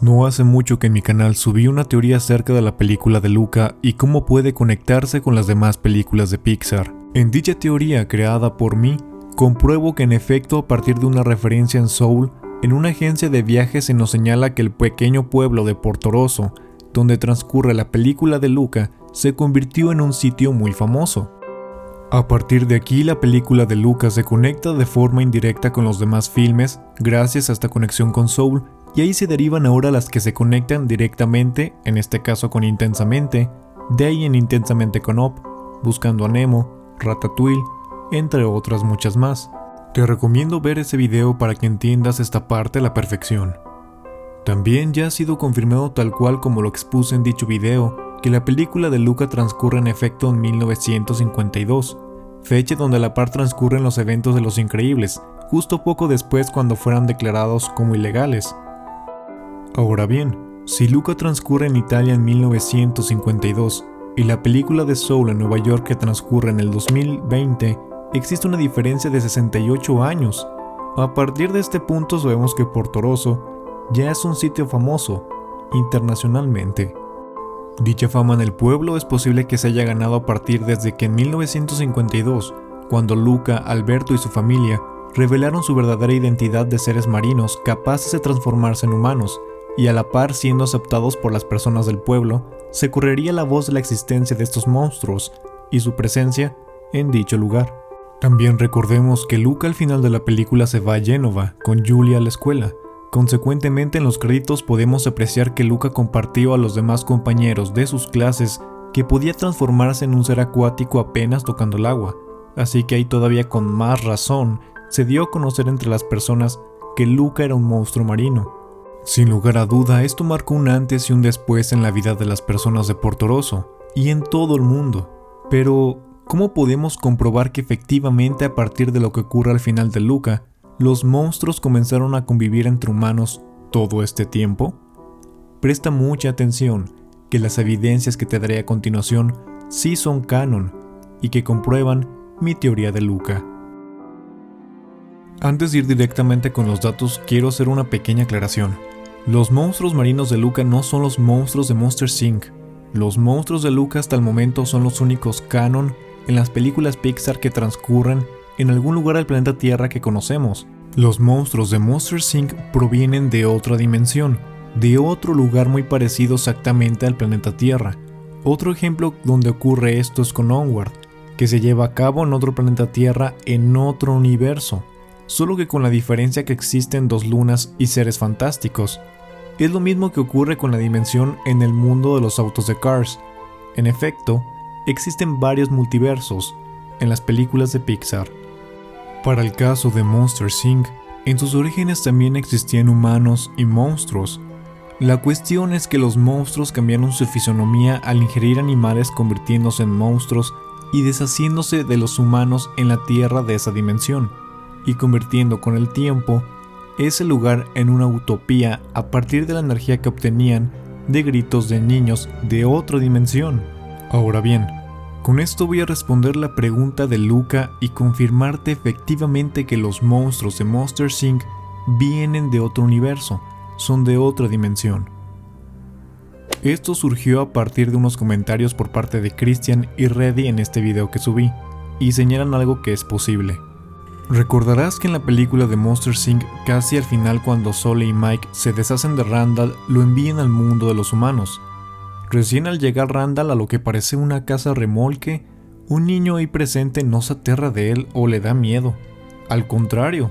No hace mucho que en mi canal subí una teoría acerca de la película de Luca y cómo puede conectarse con las demás películas de Pixar. En dicha teoría creada por mí, compruebo que en efecto a partir de una referencia en Soul, en una agencia de viajes se nos señala que el pequeño pueblo de Portorosso, donde transcurre la película de Luca, se convirtió en un sitio muy famoso. A partir de aquí la película de Luca se conecta de forma indirecta con los demás filmes gracias a esta conexión con Soul, y ahí se derivan ahora las que se conectan directamente, en este caso con Intensamente, de ahí en Intensamente con Up, Buscando a Nemo, Ratatouille, entre otras muchas más. Te recomiendo ver ese video para que entiendas esta parte a la perfección. También ya ha sido confirmado tal cual como lo expuse en dicho video, que la película de Luca transcurre en efecto en 1952, fecha donde a la par transcurren los eventos de Los Increíbles, justo poco después cuando fueran declarados como ilegales. Ahora bien, si Luca transcurre en Italia en 1952 y la película de Soul en Nueva York que transcurre en el 2020, existe una diferencia de 68 años. A partir de este punto sabemos que Portorosso ya es un sitio famoso internacionalmente. Dicha fama en el pueblo es posible que se haya ganado a partir desde que en 1952, cuando Luca, Alberto y su familia revelaron su verdadera identidad de seres marinos capaces de transformarse en humanos, y a la par siendo aceptados por las personas del pueblo, se correría la voz de la existencia de estos monstruos y su presencia en dicho lugar. También recordemos que Luca al final de la película se va a Génova con Julia a la escuela. Consecuentemente en los créditos podemos apreciar que Luca compartió a los demás compañeros de sus clases que podía transformarse en un ser acuático apenas tocando el agua, así que ahí todavía con más razón se dio a conocer entre las personas que Luca era un monstruo marino. Sin lugar a duda, esto marcó un antes y un después en la vida de las personas de Portorosso y en todo el mundo. Pero, ¿cómo podemos comprobar que efectivamente a partir de lo que ocurre al final de Luca, los monstruos comenzaron a convivir entre humanos todo este tiempo? Presta mucha atención, que las evidencias que te daré a continuación sí son canon y que comprueban mi teoría de Luca. Antes de ir directamente con los datos, quiero hacer una pequeña aclaración. Los monstruos marinos de Luca no son los monstruos de Monsters Inc. Los monstruos de Luca hasta el momento son los únicos canon en las películas Pixar que transcurren en algún lugar del planeta Tierra que conocemos. Los monstruos de Monsters Inc. provienen de otra dimensión, de otro lugar muy parecido exactamente al planeta Tierra. Otro ejemplo donde ocurre esto es con Onward, que se lleva a cabo en otro planeta Tierra en otro universo, solo que con la diferencia que existen dos lunas y seres fantásticos. Es lo mismo que ocurre con la dimensión en el mundo de los autos de Cars. En efecto, existen varios multiversos en las películas de Pixar. Para el caso de Monsters Inc., en sus orígenes también existían humanos y monstruos. La cuestión es que los monstruos cambiaron su fisonomía al ingerir animales convirtiéndose en monstruos y deshaciéndose de los humanos en la tierra de esa dimensión, y convirtiendo con el tiempo ese lugar en una utopía a partir de la energía que obtenían de gritos de niños de otra dimensión. Ahora bien, con esto voy a responder la pregunta de Luca y confirmarte efectivamente que los monstruos de Monsters Inc. vienen de otro universo, son de otra dimensión. Esto surgió a partir de unos comentarios por parte de Christian y Reddy en este video que subí, y señalan algo que es posible. Recordarás que en la película de Monsters Inc. casi al final cuando Sully y Mike se deshacen de Randall lo envían al mundo de los humanos. Recién al llegar Randall a lo que parece una casa remolque, un niño ahí presente no se aterra de él o le da miedo. Al contrario,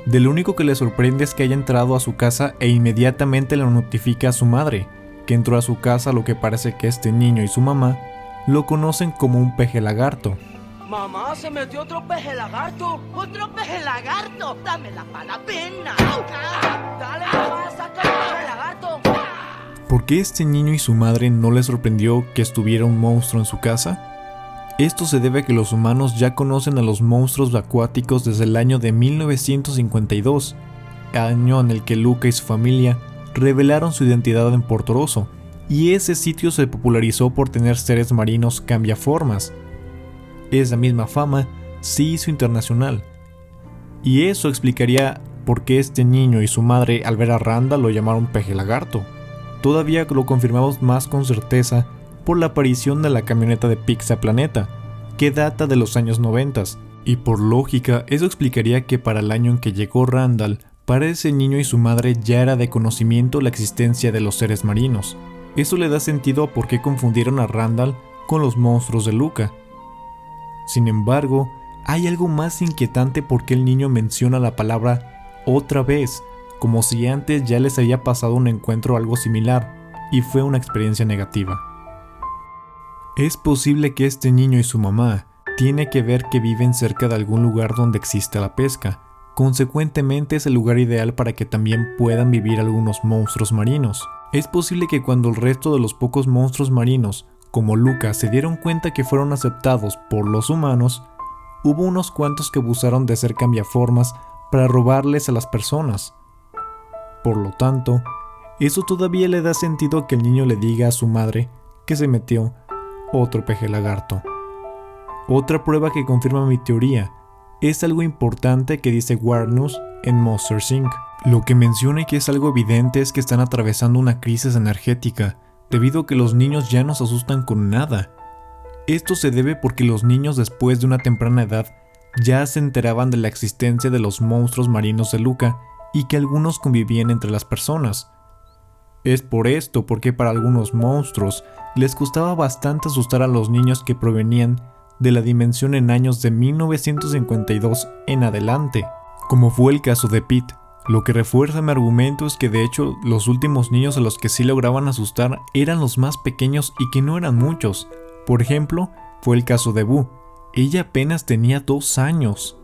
de lo único que le sorprende es que haya entrado a su casa e inmediatamente le notifica a su madre, que entró a su casa lo que parece que este niño y su mamá lo conocen como un peje lagarto. Mamá, se metió otro peje lagarto. ¡Otro peje lagarto! ¡Dámela para la pena! ¡Dale, mamá, saca el peje lagarto! ¿Por qué este niño y su madre no les sorprendió que estuviera un monstruo en su casa? Esto se debe a que los humanos ya conocen a los monstruos acuáticos desde el año de 1952, año en el que Luca y su familia revelaron su identidad en Portorosso, y ese sitio se popularizó por tener seres marinos cambiaformas. Esa misma fama se hizo internacional, y eso explicaría por qué este niño y su madre al ver a Randall lo llamaron peje lagarto. todavía lo confirmamos más con certeza por la aparición de la camioneta de Pixaplaneta, que data de los años 90, y por lógica eso explicaría que para el año en que llegó Randall, para ese niño y su madre ya era de conocimiento la existencia de los seres marinos. Eso le da sentido a por qué confundieron a Randall con los monstruos de Luca. Sin embargo, hay algo más inquietante porque el niño menciona la palabra otra vez, como si antes ya les había pasado un encuentro o algo similar, y fue una experiencia negativa. Es posible que este niño y su mamá tiene que ver que viven cerca de algún lugar donde existe la pesca. Consecuentemente es el lugar ideal para que también puedan vivir algunos monstruos marinos. Es posible que cuando el resto de los pocos monstruos marinos, como Luca, se dieron cuenta que fueron aceptados por los humanos, hubo unos cuantos que abusaron de ser cambiaformas para robarles a las personas. Por lo tanto, eso todavía le da sentido a que el niño le diga a su madre que se metió otro peje lagarto. Otra prueba que confirma mi teoría es algo importante que dice Warnus en Monsters Inc. Lo que menciona y que es algo evidente es que están atravesando una crisis energética, debido a que los niños ya no se asustan con nada. Esto se debe porque los niños después de una temprana edad ya se enteraban de la existencia de los monstruos marinos de Luca y que algunos convivían entre las personas. Es por esto porque para algunos monstruos les costaba bastante asustar a los niños que provenían de la dimensión en años de 1952 en adelante, como fue el caso de Pete. Lo que refuerza mi argumento es que de hecho los últimos niños a los que sí lograban asustar eran los más pequeños y que no eran muchos. Por ejemplo, fue el caso de Boo. Ella apenas tenía 2 años.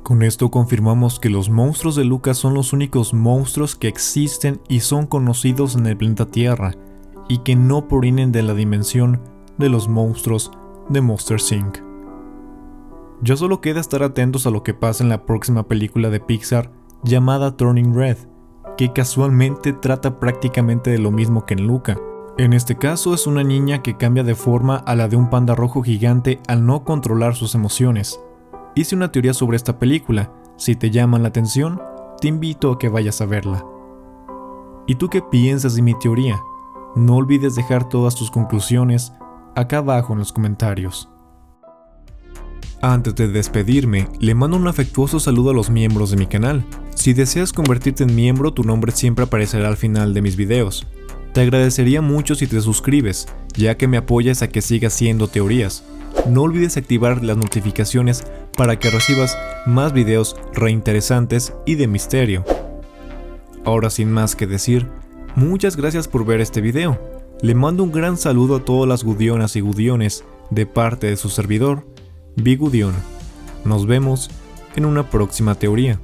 Con esto confirmamos que los monstruos de Luca son los únicos monstruos que existen y son conocidos en el planeta Tierra, y que no provienen de la dimensión de los monstruos de Monsters Inc. Ya solo queda estar atentos a lo que pasa en la próxima película de Pixar llamada Turning Red, que casualmente trata prácticamente de lo mismo que en Luca. En este caso es una niña que cambia de forma a la de un panda rojo gigante al no controlar sus emociones. Hice una teoría sobre esta película. Si te llama la atención, te invito a que vayas a verla. ¿Y tú qué piensas de mi teoría? No olvides dejar todas tus conclusiones acá abajo en los comentarios. Antes de despedirme, le mando un afectuoso saludo a los miembros de mi canal. Si deseas convertirte en miembro, tu nombre siempre aparecerá al final de mis videos. Te agradecería mucho si te suscribes, ya que me apoyas a que siga haciendo teorías. No olvides activar las notificaciones para que recibas más videos reinteresantes y de misterio. Ahora sin más que decir, muchas gracias por ver este video. Le mando un gran saludo a todas las gudionas y gudiones de parte de su servidor, Bigudión. Nos vemos en una próxima teoría.